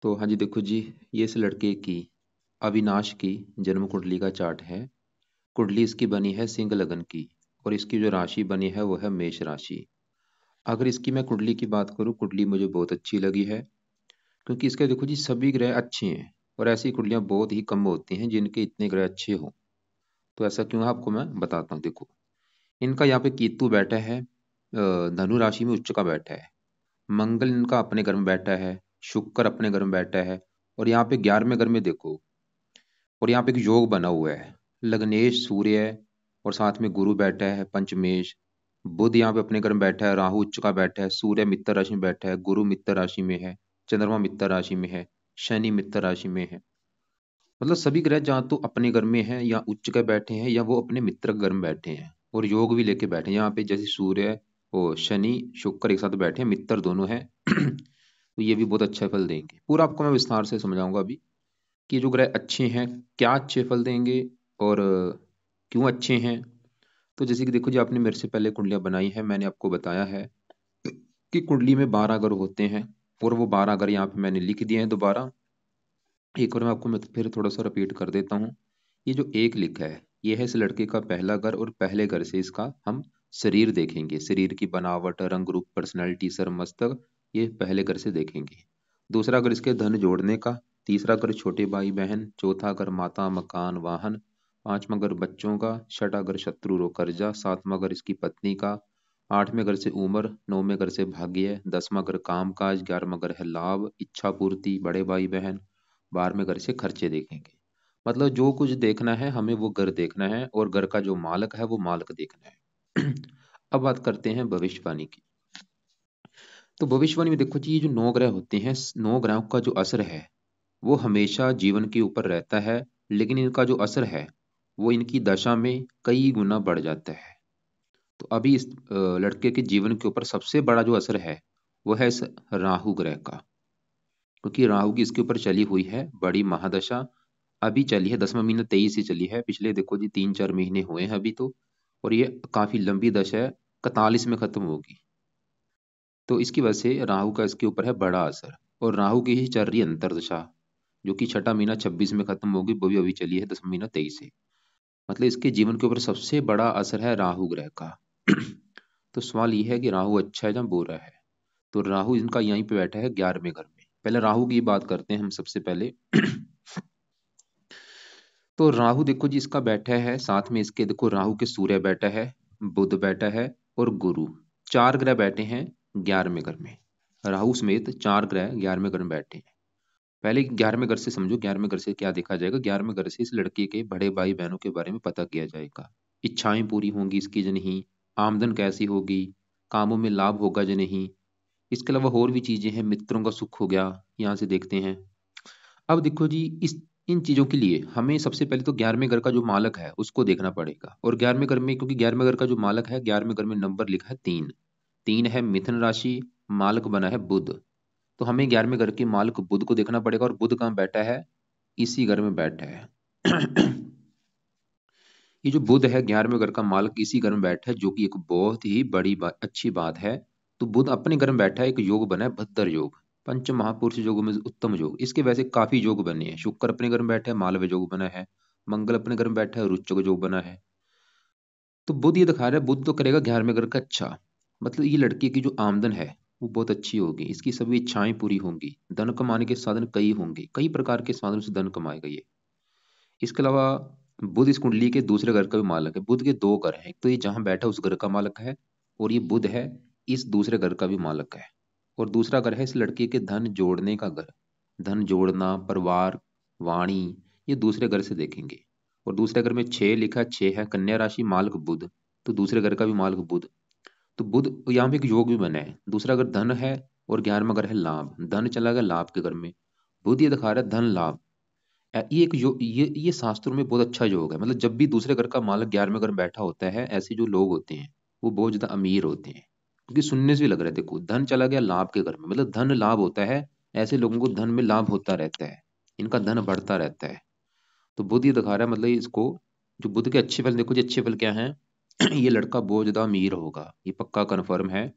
तो हाँ जी, देखो जी, ये इस लड़के की अविनाश की जन्म कुंडली का चार्ट है। कुंडली इसकी बनी है सिंह लगन की और इसकी जो राशि बनी है वो है मेष राशि। अगर इसकी मैं कुंडली की बात करूँ, कुंडली मुझे बहुत अच्छी लगी है क्योंकि इसके देखो जी सभी ग्रह अच्छे हैं और ऐसी कुंडलियाँ बहुत ही कम होती हैं जिनके इतने ग्रह अच्छे हों। तो ऐसा क्यों है आपको मैं बताता हूँ। देखो, इनका यहाँ पे केतु बैठा है, धनु राशि में उच्च का बैठा है। मंगल इनका अपने घर में बैठा है, शुक्र अपने घर में बैठा है और यहाँ पे 11वें घर में देखो, और यहाँ पे एक योग बना हुआ है, लग्नेश सूर्य और साथ में गुरु बैठा है पंचमेश। बुध यहाँ पे अपने घर में बैठा है, राहु उच्च का बैठा है, सूर्य मित्र राशि में बैठा है, गुरु मित्र राशि में है, चंद्रमा मित्र राशि में है, शनि मित्र राशि में है। मतलब सभी ग्रह जहाँ तो अपने घर में है या उच्च के बैठे हैं या वो अपने मित्र के घर में बैठे हैं और योग भी लेके बैठे हैं। यहाँ पे जैसे सूर्य और शनि शुक्र एक साथ बैठे हैं, मित्र दोनों हैं। तो ये भी बहुत अच्छा फल देंगे। पूरा आपको मैं विस्तार से समझाऊंगा अभी कि जो ग्रह अच्छे हैं क्या अच्छे फल देंगे और क्यों अच्छे हैं। तो जैसे कि देखो जी, आपने मेरे से पहले कुंडलियां बनाई है, मैंने आपको बताया है कि कुंडली में 12 ग्रह होते हैं और वो 12 ग्रह यहाँ पे मैंने लिख दिए हैं दोबारा। एक बार मैं आपको मैं फिर थोड़ा सा रिपीट कर देता हूँ। ये जो एक लिखा है ये है इस लड़के का पहला घर और पहले घर से इसका हम शरीर देखेंगे, शरीर की बनावट, रंग रूप, पर्सनैलिटी, सर मस्तक, ये पहले घर से देखेंगे। दूसरा घर इसके धन जोड़ने का, तीसरा घर छोटे भाई बहन, चौथा घर माता मकान वाहन, पांचवा घर बच्चों का, छठा घर शत्रु रो कर्जा, सातवां घर इसकी पत्नी का, आठवें घर से उम्र, नौवें घर से भाग्य, दसवां घर काम काज, 11वां घर है लाभ, इच्छा पूर्ति, बड़े भाई बहन, 12वें घर से खर्चे देखेंगे। मतलब जो कुछ देखना है हमें वो घर देखना है और घर का जो मालक है वो मालक देखना है। अब बात करते हैं भविष्यवाणी की। तो भविष्यवाणी में देखो जी, ये जो 9 ग्रह होते हैं, 9 ग्रहों का जो असर है वो हमेशा जीवन के ऊपर रहता है, लेकिन इनका जो असर है वो इनकी दशा में कई गुना बढ़ जाता है। तो अभी इस लड़के के जीवन के ऊपर सबसे बड़ा जो असर है वो है इस राहु ग्रह का, क्योंकि राहु की इसके ऊपर चली हुई है बड़ी महादशा। अभी चली है 10वां महीना 23 से चली है, पिछले देखो जी 3-4 महीने हुए हैं अभी तो। और ये काफी लंबी दशा है, 41 में खत्म होगी। तो इसकी वजह से राहु का इसके ऊपर है बड़ा असर। और राहु की ही चल रही है अंतरदशा, जो कि छठा महीना 26 में खत्म होगी, वो भी अभी चली है 10वां महीना 23 से। मतलब इसके जीवन के ऊपर सबसे बड़ा असर है राहु ग्रह का। तो सवाल ये है कि राहु अच्छा है या बुरा है। तो राहु इनका यहीं पे बैठा है 11वें घर में। पहले राहु की बात करते हैं हम सबसे पहले। तो राहु देखो जी इसका बैठा है, साथ में इसके देखो राहु के सूर्य बैठा है, बुध बैठा है और गुरु, 4 ग्रह बैठे हैं 11वें घर में। राहु समेत 4 ग्रह 11वें घर में बैठे हैं। पहले 11वें घर से समझो, 11वें घर से क्या देखा जाएगा। 11वें घर से इस लड़के के बड़े भाई बहनों के बारे में पता किया जाएगा। इच्छाएं पूरी होंगी इसकी या नहीं, आमदन कैसी होगी, कामों में लाभ होगा या नहीं। इसके अलावा और भी चीजें हैं, मित्रों का सुख हो गया, यहाँ से देखते हैं। अब देखो जी, इस इन चीजों के लिए हमें सबसे पहले तो 11वें घर का जो मालक है उसको देखना पड़ेगा। और 11वें घर में, क्योंकि 11वें घर का जो मालक है, 11वें घर में नंबर लिखा है 3, 3 है मिथुन राशि, मालक बना है बुध। तो हमें 11वें घर के मालक बुध को देखना पड़ेगा, और बुध कहाँ बैठा है, इसी घर में बैठा है। ये जो बुध है 11वें घर का मालक इसी घर में बैठा है, जो कि एक बहुत ही बड़ी अच्छी बात है। तो बुध अपने घर में बैठा है, एक योग बना है भद्र योग, पंच महापुरुष योग में उत्तम योग। इसके वैसे काफी योग बने हैं। शुक्र अपने घर में बैठा है, मालव्य योग बना है। मंगल अपने घर में बैठा है, रुचक योग बना है। तो बुध ये दिखा रहा है, बुध तो करेगा 11वें घर का अच्छा। मतलब ये लड़की की जो आमदन है वो बहुत अच्छी होगी, इसकी सभी इच्छाएं पूरी होंगी, धन कमाने के साधन कई होंगे, कई प्रकार के साधनों से धन कमाएगा ये। इसके अलावा बुध इस कुंडली के दूसरे घर का भी मालक है। बुध के 2 घर हैं, एक तो ये जहां बैठा उस घर का मालक है, और ये बुध है इस दूसरे घर का भी मालक है। और दूसरा घर है इस लड़के के धन जोड़ने का घर, धन जोड़ना, परिवार, वाणी, ये दूसरे घर से देखेंगे। और दूसरे घर में 6 लिखा है, 6 है कन्या राशि, मालक बुध, तो दूसरे घर का भी मालक बुध। तो बुध यहाँ पे एक योग भी बना है, दूसरा घर धन है और 11वां घर है लाभ, धन चला गया लाभ के घर में। बुध ये दिखा रहा है धन लाभ। ये एक योग, ये शास्त्रों में बहुत अच्छा योग है। मतलब जब भी दूसरे घर का मालक 11वें घर में बैठा होता है, ऐसे जो लोग होते हैं वो बहुत ज्यादा अमीर होते हैं, क्योंकि सुनने से भी लग रहा है। देखो धन चला गया लाभ के घर में, मतलब धन लाभ होता है। ऐसे लोगों को धन में लाभ होता रहता है, इनका धन बढ़ता रहता है। तो बुध ये दिखा रहा है, मतलब इसको जो बुध के अच्छे फल, देखो जी अच्छे फल क्या है। ये लड़का बहुत ज्यादा अमीर होगा, ये पक्का कन्फर्म है,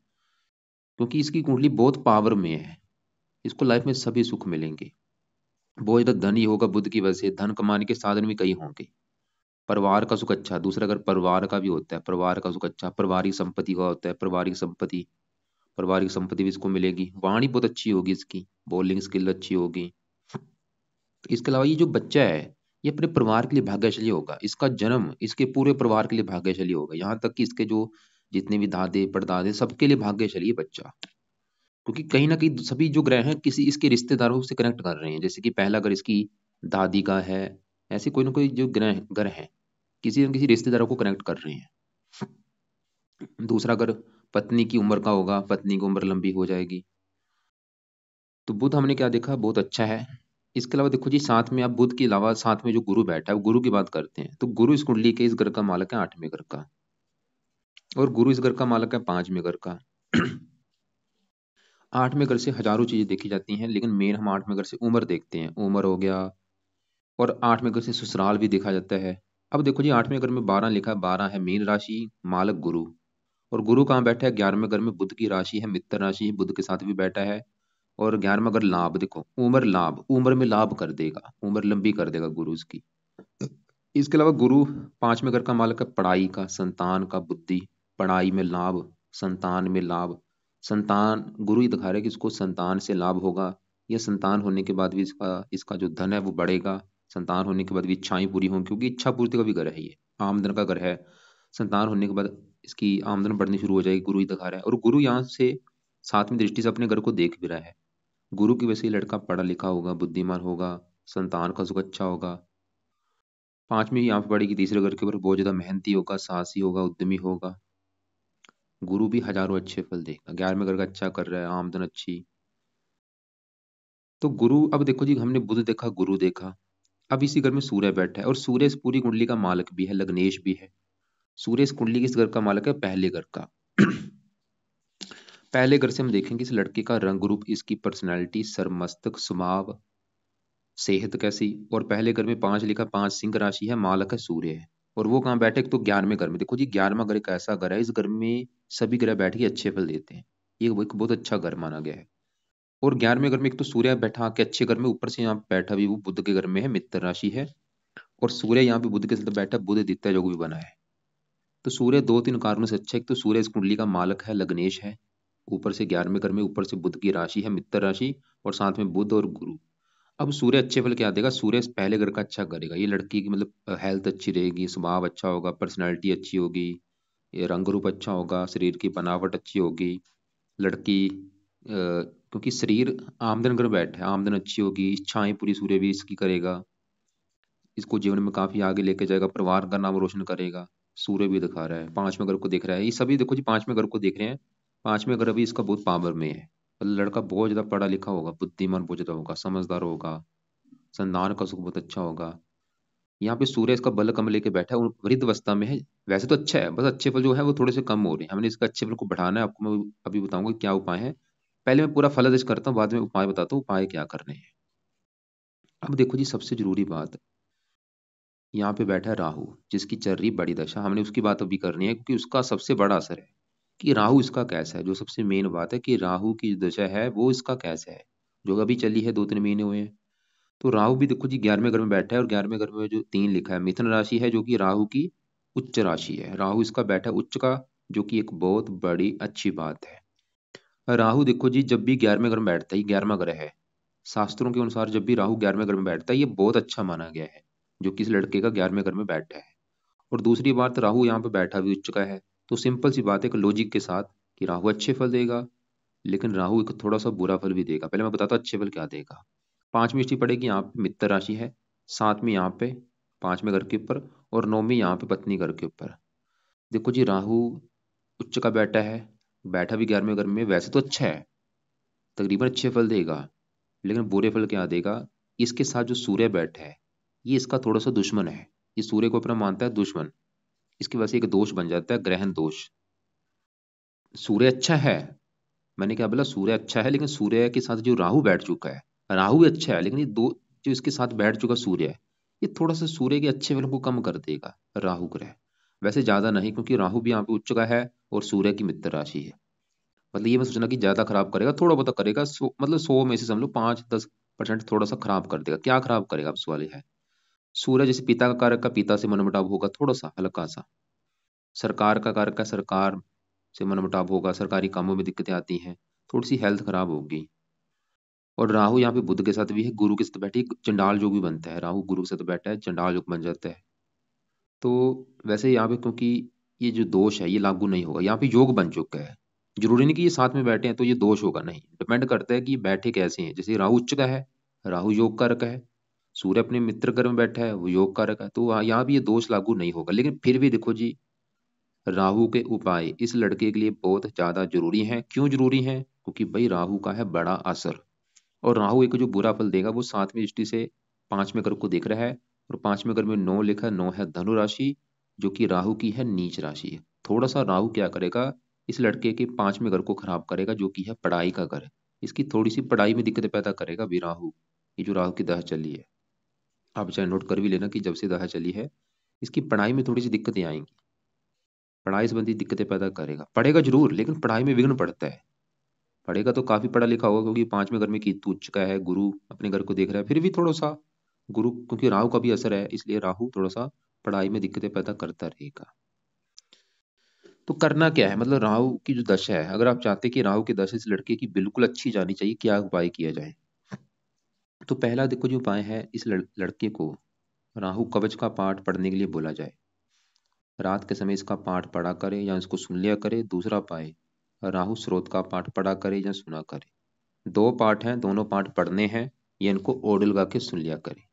क्योंकि इसकी कुंडली बहुत पावर में है। इसको लाइफ में सभी सुख मिलेंगे। बहुत ज्यादा धनी होगा बुध की वजह से, धन कमाने के साधन भी कई होंगे। परिवार का सुख अच्छा, दूसरा अगर परिवार का भी होता है, परिवार का सुख अच्छा, पारिवारिक संपत्ति का होता है, पारिवारिक संपत्ति भी इसको मिलेगी। वाणी बहुत अच्छी होगी इसकी, बोलिंग स्किल अच्छी होगी। इसके अलावा ये जो बच्चा है, ये अपने परिवार के लिए भाग्यशाली होगा। इसका जन्म इसके पूरे परिवार के लिए भाग्यशाली होगा, यहाँ तक कि इसके जो जितने भी दादे परदादे सबके लिए भाग्यशाली है बच्चा। क्योंकि कहीं ना कहीं सभी जो ग्रह हैं किसी इसके रिश्तेदारों से कनेक्ट कर रहे हैं। जैसे कि पहला अगर इसकी दादी का है, ऐसे कोई ना कोई जो ग्रह है किसी न किसी रिश्तेदारों को कनेक्ट कर रहे हैं। दूसरा अगर पत्नी की उम्र का होगा, पत्नी की उम्र लंबी हो जाएगी। तो बुध हमने क्या देखा, बहुत अच्छा है। इसके अलावा देखो जी, साथ में आप बुध के अलावा साथ में जो गुरु बैठा है, गुरु की बात करते हैं। तो गुरु इस कुंडली के इस घर का मालक है 8वें घर का, और गुरु इस घर का मालक है 5वें घर का। 8वें घर से हजारों चीजें देखी जाती हैं, लेकिन मेन हम 8वें घर से उम्र देखते हैं, उम्र हो गया। और 8वें घर से ससुराल भी देखा जाता है। अब देखो जी, 8वें घर में 12 लिखा है, 12 है मीन राशि, मालक गुरु। और गुरु कहाँ बैठा है, 11वें घर में बुध की राशि है, मित्र राशि है, बुध के साथ भी बैठा है। और 11वां घर लाभ, देखो उम्र लाभ, उम्र में लाभ कर देगा, उम्र लंबी कर देगा गुरु उसकी। इसके अलावा गुरु 5वें घर का मालक है पढ़ाई का, संतान का, बुद्धि, पढ़ाई में लाभ, संतान में लाभ। संतान गुरु ही दिखा रहा है कि इसको संतान से लाभ होगा। या संतान होने के बाद भी इसका इसका जो धन है वो बढ़ेगा। संतान होने के बाद भी इच्छाएं पूरी होंगी, क्योंकि इच्छा पूर्ति का भी घर है ये, आमदन का घर है। संतान होने के बाद इसकी आमदन बढ़नी शुरू हो जाएगी, गुरु ही दिखा रहा है। और गुरु यहाँ से 7वीं दृष्टि से अपने घर को देख भी रहा है। गुरु की वजह से ये लड़का पढ़ा लिखा होगा, बुद्धिमान होगा, संतान का सुख अच्छा होगा। 5वीं यहाँ पे पड़ेगी तीसरे घर के ऊपर, बहुत ज्यादा मेहनती होगा, साहसी होगा, उद्यमी होगा। गुरु भी हजारों अच्छे फल देगा। 11वें घर का अच्छा कर रहा है, आमदन अच्छी। तो गुरु, अब देखो जी, हमने बुध देखा, गुरु देखा। अब इसी घर में सूर्य बैठा है, और सूर्य इस पूरी कुंडली का मालक भी है, लग्नेश भी है। सूर्य इस कुंडली के इस घर का मालक है, पहले घर का। पहले घर से हम देखेंगे इस लड़के का रंग रूप, इसकी पर्सनैलिटी, सरमस्तक, स्वभाव, सेहत कैसी। और पहले घर में 5 लिखा, 5 सिंह राशि है, मालक है सूर्य है। और वो कहाँ बैठे, एक तो 11वें घर में। देखो जी, 11वां घर एक ऐसा घर है, इस घर में सभी ग्रह बैठ के अच्छे फल देते हैं। ये वो एक बहुत अच्छा घर माना गया है। और 11वें घर में एक तो सूर्य बैठा के अच्छे घर में, ऊपर से यहाँ पे बैठा भी वो बुध के घर में है, मित्र राशि है। और सूर्य यहाँ पे बुध के साथ बैठा, बुध दित्य योग भी बना है। तो सूर्य 2-3 कारणों से अच्छा है। एक तो सूर्य इस कुंडली का मालक है, लग्नेश है, ऊपर से 11वें घर में, ऊपर से बुध की राशि है, मित्र राशि, और साथ में बुध और गुरु। अब सूर्य अच्छे फल क्या देगा, सूर्य पहले घर का अच्छा करेगा। ये लड़की की मतलब हेल्थ अच्छी रहेगी, स्वभाव अच्छा होगा, पर्सनैलिटी अच्छी होगी, ये रंग रूप अच्छा होगा, शरीर की बनावट अच्छी होगी। लड़की क्योंकि शरीर आमदन घर बैठा है, आमदन अच्छी होगी, इच्छाएं पूरी सूर्य भी इसकी करेगा। इसको जीवन में काफी आगे लेके जाएगा, परिवार का नाम रोशन करेगा। सूर्य भी दिखा रहा है, 5वें घर को देख रहा है। ये सभी देखो जी 5वें घर को देख रहे हैं। 5वें घर अभी इसका बहुत पावर में है। मतलब लड़का बहुत ज्यादा पढ़ा लिखा होगा, बुद्धिमान बहुत ज्यादा होगा, समझदार होगा, संतान का सुख बहुत अच्छा होगा। यहाँ पे सूर्य इसका बल कम लेके बैठा है, वृद्ध अवस्था में है। वैसे तो अच्छा है, बस अच्छे फल जो है वो थोड़े से कम हो रहे हैं। हमने इसका अच्छे फल को बढ़ाना है, आपको मैं अभी बताऊंगा कि क्या उपाय है। पहले मैं पूरा फलादेश करता हूँ, बाद में उपाय बताता हूँ, उपाय क्या करने हैं। अब देखो जी, सबसे जरूरी बात, यहाँ पे बैठा है राहु, जिसकी चल रही बड़ी दशा। हमने उसकी बात अभी करनी है, क्योंकि उसका सबसे बड़ा असर है कि राहु इसका कैसा है। जो सबसे मेन बात है कि राहु की जो दशा है वो इसका कैसा है, जो अभी चली है, 2-3 महीने हुए हैं। तो राहु भी देखो जी 11वें घर में बैठा है, और 11वें घर में जो 3 लिखा है, मिथुन राशि है, जो कि राहु की उच्च राशि है। राहु इसका बैठा है उच्च का, जो कि एक बहुत बड़ी अच्छी बात है। राहु देखो जी, जब भी 11वें घर में बैठता है, 11वां ग्रह है, शास्त्रों के अनुसार जब भी राहु 11वें घर में बैठता है, ये बहुत अच्छा माना गया है, जो कि इस लड़के का 11वें घर में बैठा है। और दूसरी बात, राहु यहाँ पे बैठा भी उच्च का है। तो सिंपल सी बात है, एक लॉजिक के साथ, कि राहु अच्छे फल देगा, लेकिन राहु एक थोड़ा सा बुरा फल भी देगा। पहले मैं बताता हूँ अच्छे फल क्या देगा। 5वीं दृष्टि पड़ेगी यहाँ पे, मित्र राशि है, 7वीं यहाँ पे 5वें घर के ऊपर, और 9वीं यहाँ पे पत्नी घर के ऊपर। देखो जी, राहु उच्च का बैठा है, बैठा भी 11वें घर में, वैसे तो अच्छा है, तकरीबन अच्छे फल देगा, लेकिन बुरे फल क्या देगा। इसके साथ जो सूर्य बैठा है, ये इसका थोड़ा सा दुश्मन है। ये सूर्य को अपना मानता है दुश्मन। इसकी वजह से एक दोष बन जाता है, ग्रहण दोष। सूर्य अच्छा है, मैंने क्या बोला, सूर्य अच्छा है, लेकिन सूर्य के साथ जो राहु बैठ चुका है, राहु भी अच्छा है, लेकिन ये दो जो इसके साथ बैठ चुका सूर्य है, ये थोड़ा सा सूर्य के अच्छे फलों को कम कर देगा, राहु ग्रह। वैसे ज्यादा नहीं, क्योंकि राहु भी यहाँ पे उच्च का है, और सूर्य की मित्र राशि है। मतलब ये मत सोचना कि ज्यादा खराब करेगा, थोड़ा बहुत करेगा, मतलब 100 में से समझ लो 5-10% थोड़ा सा खराब कर देगा। क्या खराब करेगा अब सवाल ये है। सूर्य जैसे पिता का कारक का पिता से मनमुटाव होगा, थोड़ा सा हल्का सा। सरकार का कारक का सरकार से मनमुटाव होगा, सरकारी कामों में दिक्कतें आती हैं, थोड़ी सी हेल्थ खराब होगी। और राहु यहाँ पे बुध के साथ भी है, गुरु के साथ बैठी, चंडाल योग भी बनता है। राहु गुरु के साथ बैठा है, चंडाल योग बन जाता है। तो वैसे यहाँ पे क्योंकि ये जो दोष है ये लागू नहीं होगा, यहाँ पे योग बन चुका है। जरूरी नहीं कि ये साथ में बैठे हैं तो ये दोष होगा, नहीं, डिपेंड करता है कि ये बैठे कैसे हैं। जैसे राहु उच्च का है, राहु योग कारक है, सूर्य अपने मित्र घर में बैठा है, वो योग कारक है, तो यहाँ भी ये दोष लागू नहीं होगा। लेकिन फिर भी देखो जी, राहु के उपाय इस लड़के के लिए बहुत ज्यादा जरूरी हैं। क्यों जरूरी हैं? क्योंकि भाई राहु का है बड़ा असर, और राहु एक जो बुरा फल देगा वो 7वीं दृष्टि से 5वें घर को देख रहा है। और 5वें घर में 9 लिखा है, 9 है धनु राशि, जो कि राहु की है नीच राशि है। थोड़ा सा राहु क्या करेगा, इस लड़के के 5वें घर को खराब करेगा, जो कि है पढ़ाई का घर। इसकी थोड़ी सी पढ़ाई में दिक्कतें पैदा करेगा भी राहु। ये जो राहु की दशा चली है, आप चाहे नोट कर भी लेना कि जब से दशा चली है इसकी पढ़ाई में थोड़ी सी दिक्कतें आएंगी, पढ़ाई संबंधी दिक्कतें पैदा करेगा। पढ़ेगा जरूर लेकिन पढ़ाई में विघ्न पड़ता है। पढ़ेगा तो काफी पढ़ा लिखा होगा, क्योंकि 5वें घर में केतु उच्च का है, गुरु अपने घर को देख रहा है, फिर भी थोड़ा सा गुरु, क्योंकि राहु का भी असर है, इसलिए राहु थोड़ा सा पढ़ाई में दिक्कतें पैदा करता रहेगा। तो करना क्या है, मतलब राहु की जो दशा है, अगर आप चाहते हैं कि राहु की दशा इस लड़के की बिल्कुल अच्छी जानी चाहिए, क्या उपाय किया जाए। तो पहला देखो जो उपाय है, इस लड़के को राहु कवच का पाठ पढ़ने के लिए बोला जाए। रात के समय इसका पाठ पढ़ा करे या इसको सुन लिया करे। दूसरा उपाय, राहु स्रोत का पाठ पढ़ा करे या सुना करे। दो पाठ हैं, दोनों पाठ पढ़ने हैं, ये इनको ऑडियो लगा के सुन लिया करे।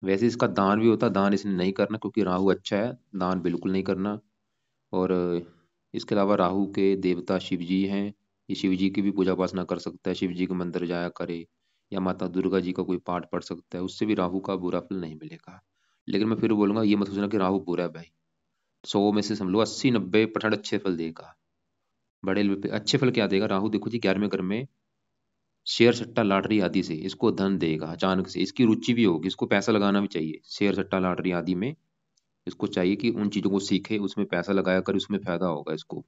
वैसे इसका दान भी होता, दान इसने नहीं करना क्योंकि राहु अच्छा है, दान बिल्कुल नहीं करना। और इसके अलावा राहु के देवता शिव जी हैं, ये शिव जी की भी पूजा उपासना कर सकता है, शिव जी के मंदिर जाया करे, या माता दुर्गा जी का कोई पाठ पढ़ सकता है, उससे भी राहु का बुरा फल नहीं मिलेगा। लेकिन मैं फिर बोलूंगा ये मत सोचना कि राहु बुरा है भाई। 100 में से समझ लो 80-90% अच्छे फल देगा। बड़े अच्छे फल क्या देगा राहु, देखो जी 11वें घर में शेयर सट्टा लॉटरी आदि से इसको धन देगा अचानक से। इसकी रुचि भी होगी, इसको पैसा लगाना भी चाहिए शेयर सट्टा लॉटरी आदि में। इसको चाहिए कि उन चीजों को सीखे, उसमें पैसा लगाया कर, उसमें फायदा होगा इसको।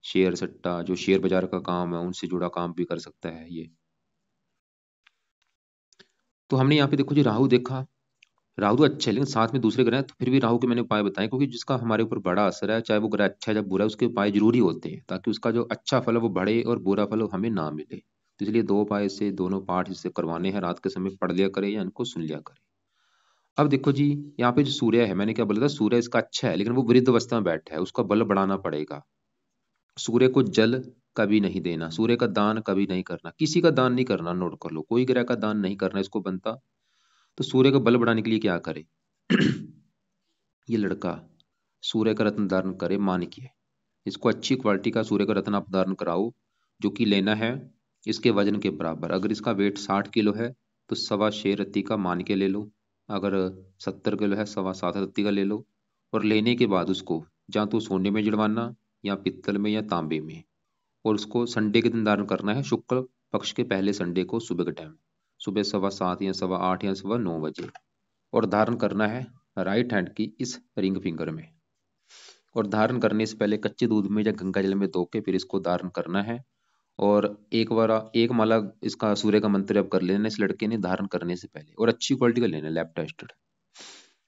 शेयर सट्टा जो शेयर बाजार का काम है उनसे जुड़ा काम भी कर सकता है ये। तो हमने यहाँ पे देखो जी राहु देखा, राहु तो अच्छा है लेकिन साथ में दूसरे ग्रह हैं, तो फिर भी राहु के मैंने उपाय बताए, क्योंकि जिसका हमारे ऊपर बड़ा असर है, चाहे वो ग्रह अच्छा है या बुरा है, उसके उपाय जरूरी होते हैं ताकि उसका जो अच्छा फल है वो बढ़े और बुरा फल हमें ना मिले। तो इसलिए दो उपाय से दोनों पाठ इससे करवाने हैं, रात के समय पढ़ लिया करे या इनको सुन लिया करे। अब देखो जी, यहाँ पे जो सूर्य है, मैंने क्या बोला था, सूर्य इसका अच्छा है लेकिन वो वृद्ध अवस्था में बैठा है, उसका बल बढ़ाना पड़ेगा। सूर्य को जल कभी नहीं देना, सूर्य का दान कभी नहीं करना, किसी का दान नहीं करना, नोट कर लो, कोई ग्रह का दान नहीं करना इसको बनता। तो सूर्य का बल बढ़ाने के लिए क्या करे ये लड़का सूर्य का रत्न धारण करे, मानिक्य। इसको अच्छी क्वालिटी का सूर्य का रत्न आप धारण कराओ, जो कि लेना है इसके वजन के बराबर। अगर इसका वेट 60 किलो है तो 6.25 रत्ती का मानिक्य ले लो। अगर 70 किलो है 7.25 रत्ती का ले लो। और लेने के बाद उसको या तो सोने में जड़वाना, या पित्तल में, या तांबे में। और उसको संडे के दिन धारण करना है, शुक्ल पक्ष के पहले संडे को सुबह के टाइम, सुबह 7:15 या 8:15 या 9 बजे। और धारण करना है राइट हैंड की इस रिंग फिंगर में। और धारण करने से पहले कच्चे दूध में या गंगा जल में धो के फिर इसको धारण करना है। और एक बार एक माला इसका सूर्य का मंत्र जप कर लेना इस लड़के ने धारण करने से पहले, और अच्छी क्वालिटी का लेना, लैब टेस्टेड।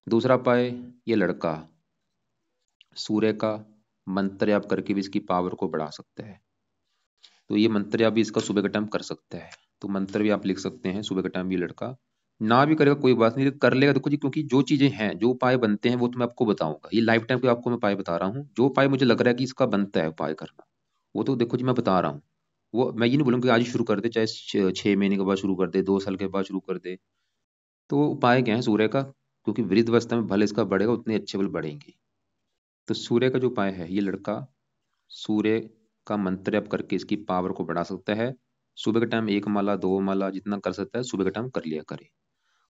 दूसरा पाए, ये लड़का सूर्य का मंत्र जाप करके भी इसकी पावर को बढ़ा सकता है। तो ये मंत्र जाप भी इसका सुबह के टाइम कर सकता है। तो मंत्र भी आप लिख सकते हैं सुबह के टाइम। ये लड़का ना भी करेगा कोई बात नहीं, लेकिन कर लेगा देखो जी, क्योंकि जो चीजें हैं, जो उपाय बनते हैं वो तो मैं आपको बताऊंगा, ये लाइफ टाइम के आपको मैं उपाय बता रहा हूँ। जो उपाय मुझे लग रहा है कि इसका बनता है उपाय करना, वो तो देखो जी मैं बता रहा हूँ। वो मैं ये नहीं बोलूंगा कि आज ही शुरू कर दे, चाहे 6 महीने के बाद शुरू कर दे, 2 साल के बाद शुरू कर दे। तो उपाय क्या है सूर्य का, क्योंकि वृद्ध अवस्था में भले इसका बढ़ेगा उतने अच्छे बल बढ़ेंगे। तो सूर्य का जो उपाय है, ये लड़का सूर्य का मंत्र जप करके इसकी पावर को बढ़ा सकता है। सुबह के टाइम 1 माला 2 माला जितना कर सकता है सुबह के टाइम कर लिया करे।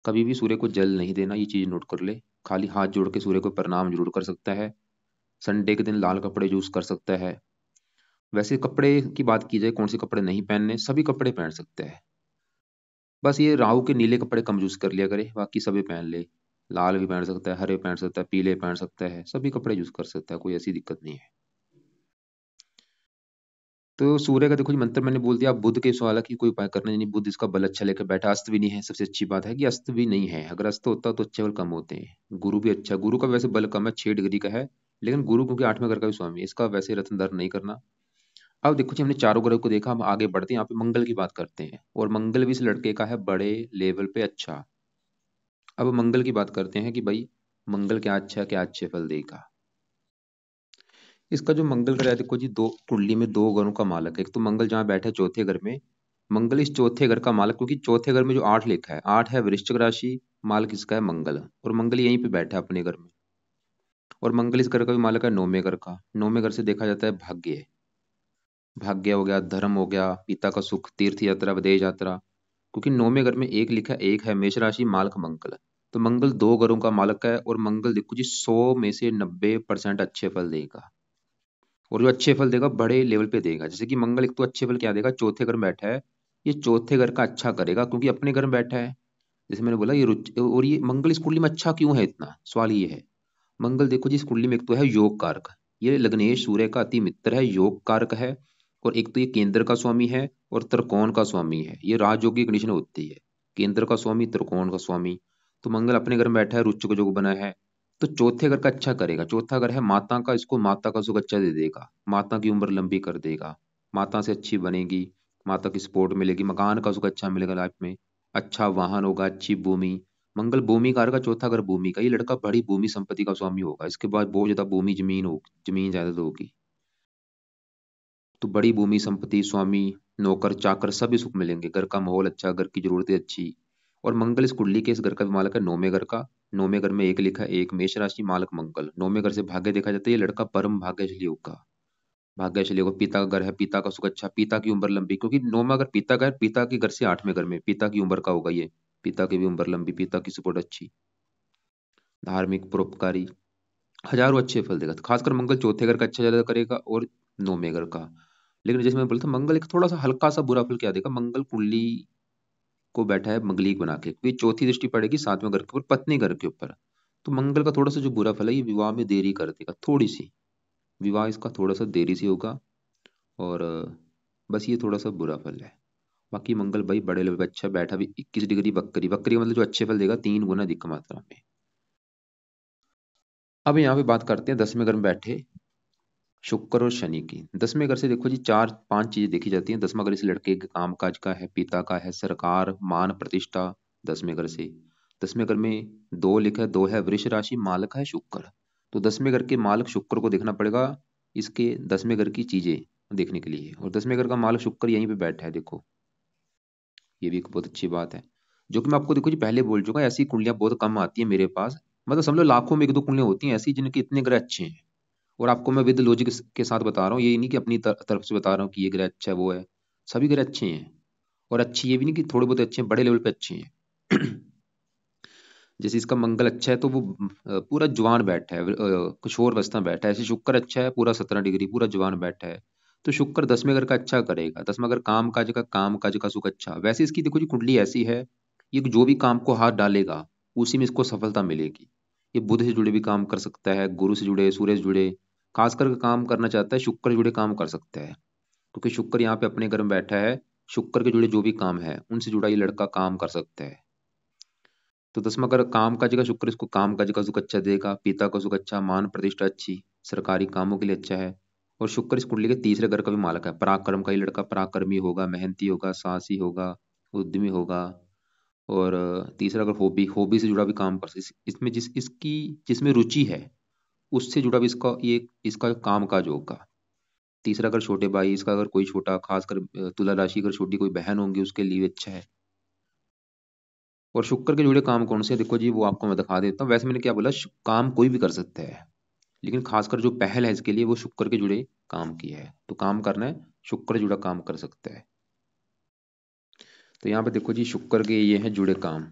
कभी भी सूर्य को जल नहीं देना, ये चीज नोट कर ले। खाली हाथ जोड़ के सूर्य को प्रणाम जरूर कर सकता है। संडे के दिन लाल कपड़े यूज कर सकता है। वैसे कपड़े की बात की जाए, कौन से कपड़े नहीं पहनने, सभी कपड़े पहन सकते हैं। बस ये राहु के नीले कपड़े कम यूज कर लिया करे, बाकी सभी पहन ले। लाल भी पहन सकता है, हरे पहन सकता है, पीले पहन सकता है, सभी कपड़े यूज कर सकता है, कोई ऐसी दिक्कत नहीं है। तो सूर्य का देखो जी मंत्र मैंने बोल दिया। अब बुध के सवाल की कोई उपाय करना नहीं, बुध इसका बल अच्छा लेकर बैठा, अस्त भी नहीं है। सबसे अच्छी बात है कि अस्त भी नहीं है, अगर अस्त होता तो अच्छे बल कम होते हैं। गुरु भी अच्छा, गुरु का वैसे बल कम है, 6 डिग्री का है, लेकिन गुरु क्योंकि 8वें घर का भी स्वामी है, इसका वैसे रत्न दर्द नहीं करना। अब देखो जी हमने चारों ग्रह को देखा, हम आगे बढ़ते हैं, यहाँ पे मंगल की बात करते हैं, और मंगल भी इस लड़के का है बड़े लेवल पे अच्छा। अब मंगल की बात करते हैं कि भाई मंगल क्या अच्छा, क्या अच्छे फल देगा। इसका जो मंगल ग्रह है देखो जी, दो कुंडली में 2 घरों का मालक है। एक तो मंगल जहाँ बैठा है चौथे घर में, मंगल इस चौथे घर का मालक, क्योंकि चौथे घर में जो 8 लिखा है, 8 है वृश्चिक राशि, मालक इसका है मंगल, और मंगल यहीं पे बैठा है अपने घर में। और मंगल इस घर का भी मालक है 9वें घर का। 9वें घर से देखा जाता है भाग्य, भाग्य हो गया, धर्म हो गया, पिता का सुख, तीर्थ यात्रा, विदेश यात्रा। क्योंकि 9वें घर में एक लिखा है, एक है मेष राशि, मालक मंगल। तो मंगल 2 घरों का मालक है, और मंगल देखो जी 100 में से 90% अच्छे फल देगा। और जो अच्छे फल देगा बड़े लेवल पे देगा। जैसे कि मंगल एक तो अच्छे फल क्या देगा, चौथे घर में बैठा है, ये चौथे घर का अच्छा करेगा क्योंकि अपने घर में बैठा है। जैसे मैंने बोला ये रुचि, और ये मंगल इस कुंडली में अच्छा क्यों है, इतना सवाल ये है। मंगल देखो जी इस कुंडली में एक तो है योग कारक, ये लग्नेश सूर्य का अति मित्र है, योग कारक है। और एक तो ये केंद्र का स्वामी है, और त्रिकोण का स्वामी है, ये राजयोग की कंडीशन होती है, केंद्र का स्वामी, त्रिकोण का स्वामी। तो मंगल अपने घर में बैठा है, रुच्च को योग बना है, तो चौथे घर का अच्छा करेगा। चौथा घर है माता का, इसको माता का सुख अच्छा दे देगा, माता की उम्र लंबी कर देगा, माता से अच्छी बनेगी, माता की सपोर्ट मिलेगी, मकान का सुख अच्छा मिलेगा लाइफ में, अच्छा वाहन होगा, अच्छी भूमि। मंगल भूमि कारक का, चौथा घर भूमि का, ये लड़का बड़ी भूमि संपत्ति का स्वामी होगा, इसके बाद बहुत ज्यादा भूमि जमीन हो, जमीन जायदाद होगी। तो बड़ी भूमि संपत्ति, स्वामी, नौकर चाकर सभी सुख मिलेंगे, घर का माहौल अच्छा, घर की जरूरतें अच्छी। और मंगल इस कुंडली के इस घर का भी मालक है 9वें घर का। 9वें घर में एक लिखा है, एक मेष राशि, मालक मंगल। 9वें घर से भाग्य देखा जाता है, ये लड़का परम भाग्यशाली होगा, भाग्यशाली होगा। पिता का घर है, पिता का सुख अच्छा, पिता की उम्र लंबी, क्योंकि 9वां घर पिता का है, पिता के घर से 8वें घर में पिता की उम्र का होगा ये, पिता की भी उम्र लंबी, पिता की सपोर्ट अच्छी, धार्मिक परोपकारी, हजारों अच्छे फल देगा। खासकर मंगल चौथे घर का अच्छा ज्यादा करेगा, और 9वें घर का। लेकिन जैसे मैं बोलता मंगल एक थोड़ा सा हल्का सा बुरा फल क्या देगा, मंगल कुंडली को बैठा है मंगलिक बना के, क्योंकि चौथी दृष्टि पड़ेगी 7वें घर के ऊपर, पत्नी घर के ऊपर। तो मंगल का थोड़ा सा जो बुरा फल है, ये विवाह में देरी कर देगा थोड़ी सी, विवाह इसका थोड़ा सा देरी से होगा। और बस ये थोड़ा सा बुरा फल है। बाकी मंगल भाई बड़े लेवल पे अच्छा बैठा भी, 21 डिग्री वक्री, वक्री का मतलब जो अच्छे फल देगा 3 गुना अधिक मात्रा में। अब यहाँ पे बात करते हैं 10वें घर में बैठे शुक्र और शनि की। 10वें घर से देखो जी 4 5 चीजें देखी जाती हैं। 10वां घर इस लड़के के काम काज का है, पिता का है, सरकार, मान प्रतिष्ठा। 10वें घर से, 10वें घर में 2 लिखा है, 2 है वृष राशि, मालक है शुक्र। तो 10वें घर के मालक शुक्र को देखना पड़ेगा, इसके 10वें घर की चीजें देखने के लिए। और 10वें घर का मालक शुक्र यहीं पे बैठा है देखो, ये भी एक बहुत अच्छी बात है। जो कि मैं आपको देखो जी पहले बोल चुका, ऐसी कुंडलियां बहुत कम आती है मेरे पास, मतलब समझ लो लाखों में 1 2 कुंडलियां होती हैं ऐसी जिनके इतने ग्रह अच्छे हैं। और आपको मैं विद लॉजिक के साथ बता रहा हूँ, ये नहीं कि अपनी तरफ से बता रहा हूँ कि ये ग्रह अच्छा है वो है, सभी ग्रह अच्छे हैं। और अच्छी ये भी नहीं कि थोड़े बहुत अच्छे हैं, बड़े लेवल पे अच्छे हैं। जैसे इसका मंगल अच्छा है तो वो पूरा जवान बैठा है, किशोर अवस्था में बैठा है। ऐसे शुक्र अच्छा है, पूरा 17 डिग्री, पूरा जवान बैठा है। तो शुक्र 10वें घर का अच्छा करेगा। 10वां घर काम काज का सुख अच्छा। वैसे इसकी देखो जी कुंडली ऐसी है, ये जो भी काम को हाथ डालेगा उसी में इसको सफलता मिलेगी। ये बुध से जुड़े भी काम कर सकता है, गुरु से जुड़े, सूर्य से जुड़े, खासकर काम करना चाहता है शुक्र से जुड़े काम कर सकता है, क्योंकि शुक्र यहाँ पे अपने घर में बैठा है। शुक्र के जुड़े जो भी काम है उनसे जुड़ा ये लड़का काम कर सकता है। तो 10वां घर काम काज का, शुक्र इसको काम काज का सुख अच्छा देगा, पिता का सुख अच्छा, मान प्रतिष्ठा अच्छी, सरकारी कामों के लिए अच्छा है। और शुक्र इस कुंडली के तीसरे घर का भी मालक है, पराक्रम का, ये लड़का पराक्रमी होगा, मेहनती होगा, साहसी होगा, उद्यमी होगा। और तीसरा अगर हॉबी, हॉबी से जुड़ा भी काम कर सकते, इसमें इसकी जिसमें रुचि है उससे जुड़ा भी इसका ये इसका काम काज होगा। तीसरा अगर छोटे भाई, इसका अगर कोई छोटा, खासकर तुला राशि अगर छोटी कोई बहन होंगी उसके लिए भी अच्छा है। और शुक्र के जुड़े काम कौन से हैं? देखो जी वो आपको मैं दिखा देता हूँ। वैसे मैंने क्या बोला, काम कोई भी कर सकता है, लेकिन खासकर जो पहल है इसके लिए वो शुक्र के जुड़े काम की है। तो काम करना है, शुक्र जुड़ा काम कर सकता है। तो यहाँ पे देखो जी शुक्र के ये हैं जुड़े काम,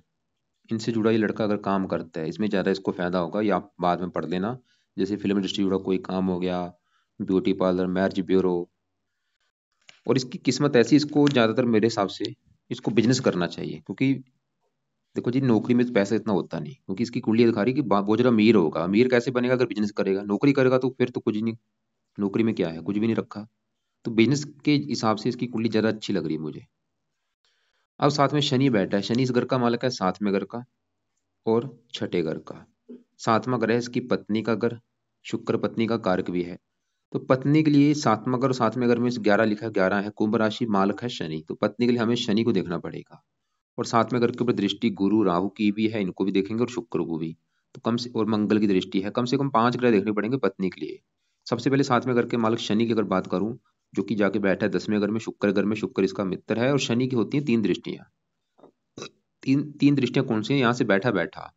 इनसे जुड़ा ये लड़का अगर काम करता है इसमें ज़्यादा इसको फायदा होगा, या आप बाद में पढ़ लेना। जैसे फिल्म इंडस्ट्री जुड़ा कोई काम हो गया, ब्यूटी पार्लर, मैरिज ब्यूरो। और इसकी किस्मत ऐसी, इसको ज़्यादातर मेरे हिसाब से इसको बिजनेस करना चाहिए, क्योंकि देखो जी नौकरी में तो पैसा इतना होता नहीं, क्योंकि इसकी कुंडली दिखा रही है कि बहुत जरा अमीर होगा। अमीर कैसे बनेगा, अगर बिजनेस करेगा, नौकरी करेगा तो फिर तो कुछ नहीं, नौकरी में क्या है, कुछ भी नहीं रखा। तो बिजनेस के हिसाब से इसकी कुंडली ज़्यादा अच्छी लग रही है मुझे। अब साथ में शनि बैठा है, शनि इस घर का मालिक है, सातवें घर का और छठे घर का। सातवां ग्रह इसकी पत्नी का घर, शुक्र पत्नी का कारक भी है। तो पत्नी के लिए सातवां घर और सातवें घर में 11 लिखा है, 11 है, कुंभ राशि, मालक है शनि, तो पत्नी के लिए हमें शनि को देखना पड़ेगा। और सातवें घर के ऊपर दृष्टि गुरु राहु की भी है, इनको भी देखेंगे और शुक्र को भी। तो कम से और मंगल की दृष्टि है, कम से कम 5 ग्रह देखने पड़ेंगे पत्नी के लिए। सबसे पहले सातवें घर के मालिक शनि की अगर बात करूं, जो कि जाके बैठा है 10वें घर में, शुक्र घर में, शुक्र इसका मित्र है, और शनि की होती है 3 दृष्टियां। तीन तीन दृष्टियां कौन सी हैं? यहाँ से बैठा बैठा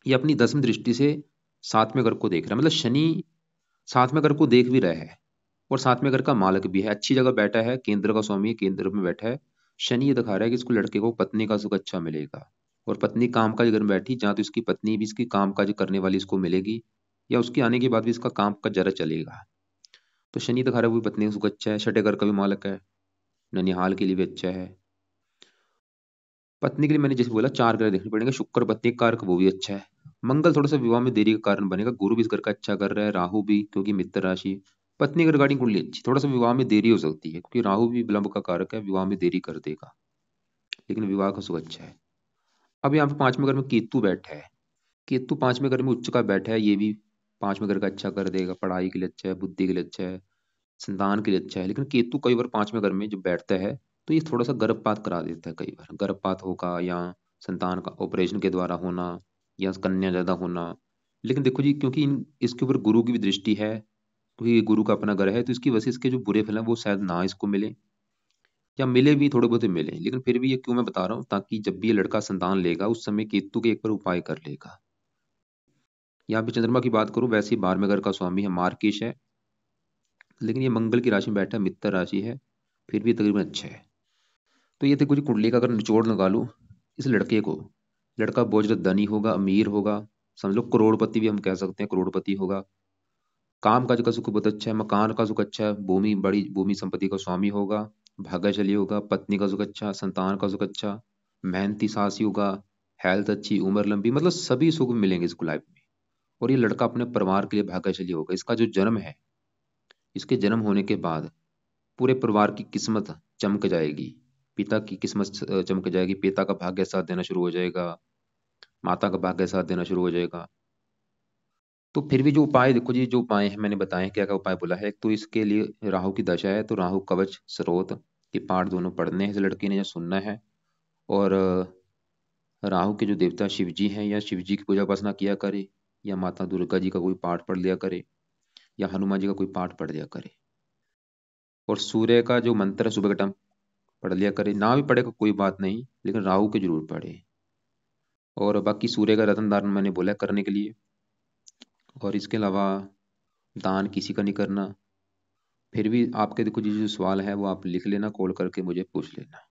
ये अपनी 10वीं दृष्टि से सातवें घर को देख रहा है, मतलब शनि सातवें घर को देख भी रहा है और सातवें घर का मालक भी है, अच्छी जगह बैठा है, केंद्र का स्वामी है, केंद्र में बैठा है। शनि ये दिखा रहा है कि इसको, लड़के को पत्नी का सुख अच्छा मिलेगा, और पत्नी काम काज घर में बैठी जहाँ, तो इसकी पत्नी भी इसकी काम काज करने वाली इसको मिलेगी, या उसके आने के बाद भी इसका काम काज जरा चलेगा। तो शनि दिखा रहा है वो पत्नी का सुख अच्छा है, छठे घर का भी मालक है, ननिहाल के लिए भी अच्छा है। पत्नी के लिए मैंने जैसे बोला 4 ग्रह देखने पड़ेंगे, शुक्र पत्नी का कारक वो भी अच्छा है। मंगल थोड़ा सा विवाह में देरी का कारण बनेगा, गुरु भी इस घर का अच्छा कर रहा है, राहु भी, क्योंकि मित्र राशि। पत्नी की रिगार्डिंग कुंडली अच्छी, थोड़ा सा विवाह में देरी हो सकती है, क्योंकि राहु भी विलंब का कारक है, विवाह में देरी कर देगा, लेकिन विवाह का सुख अच्छा है। अब यहाँ पे 5वें घर में केतु बैठा है, केतु 5वें घर में उच्च का बैठा है, ये भी 5वें घर का अच्छा कर देगा, पढ़ाई के लिए अच्छा है, बुद्धि के लिए अच्छा है, संतान के लिए अच्छा है। लेकिन केतु कई बार 5वें घर में जब बैठता है तो ये थोड़ा सा गर्भपात करा देता है, कई बार गर्भपात होगा, या संतान का ऑपरेशन के द्वारा होना, या कन्या ज्यादा होना। लेकिन देखो जी, क्योंकि इसके ऊपर गुरु की भी दृष्टि है, क्योंकि ये गुरु का अपना घर है, तो इसकी वजह से इसके जो बुरे फल हैं वो शायद ना इसको मिले, या मिले भी थोड़े बहुत मिले। लेकिन फिर भी ये क्यों मैं बता रहा हूँ, ताकि जब भी ये लड़का संतान लेगा उस समय केतु के एक पर उपाय कर लेगा। यहाँ पे चंद्रमा की बात करूं, वैसे ही 12वें घर का स्वामी है, मार्केश है, लेकिन ये मंगल की राशि में बैठा है, मित्र राशि है, फिर भी तकरीबन अच्छा है। तो ये थे कुछ कुंडली का अगर निचोड़ निकालूं इस लड़के को, लड़का बहुत ज्यादा धनी होगा, अमीर होगा, समझ लो करोड़पति भी हम कह सकते हैं, करोड़पति होगा। काम काज का सुख बहुत अच्छा है, मकान का सुख अच्छा है, भूमि, बड़ी भूमि संपत्ति का स्वामी होगा, भाग्यशाली होगा, पत्नी का सुख अच्छा, संतान का सुख अच्छा, मेहनती सासी होगा, हेल्थ अच्छी, उम्र लंबी, मतलब सभी सुख मिलेंगे इसको लाइफ में। और ये लड़का अपने परिवार के लिए भाग्यशाली होगा। इसका जो जन्म है, इसके जन्म होने के बाद पूरे परिवार की किस्मत चमक जाएगी, पिता की किस्मत चमक जाएगी, पिता का भाग्य साथ देना शुरू हो जाएगा, माता का भाग्य साथ देना शुरू हो जाएगा। तो फिर भी जो उपाय, देखो जी, जो उपाय हैं मैंने बताए हैं, क्या क्या उपाय बोला है। एक तो इसके लिए राहु की दशा है, तो राहु कवच स्रोत के पाठ दोनों पढ़ने हैं इस लड़के ने, या सुनना है। और राहु के जो देवता शिव जी हैं, या शिव जी की पूजा उपासना किया करे, या माता दुर्गा जी का कोई पाठ पढ़ लिया करे, या हनुमान जी का कोई पाठ पढ़ लिया करे। और सूर्य का जो मंत्र है सुबह के टाइम पढ़ लिया करे, ना भी पढ़े कोई बात नहीं, लेकिन राहु के जरूर पढ़े। और बाकी सूर्य का रत्न धारण मैंने बोला है करने के लिए। और इसके अलावा दान किसी का नहीं करना। फिर भी आपके देखो जी जो सवाल है वो आप लिख लेना, कॉल करके मुझे पूछ लेना।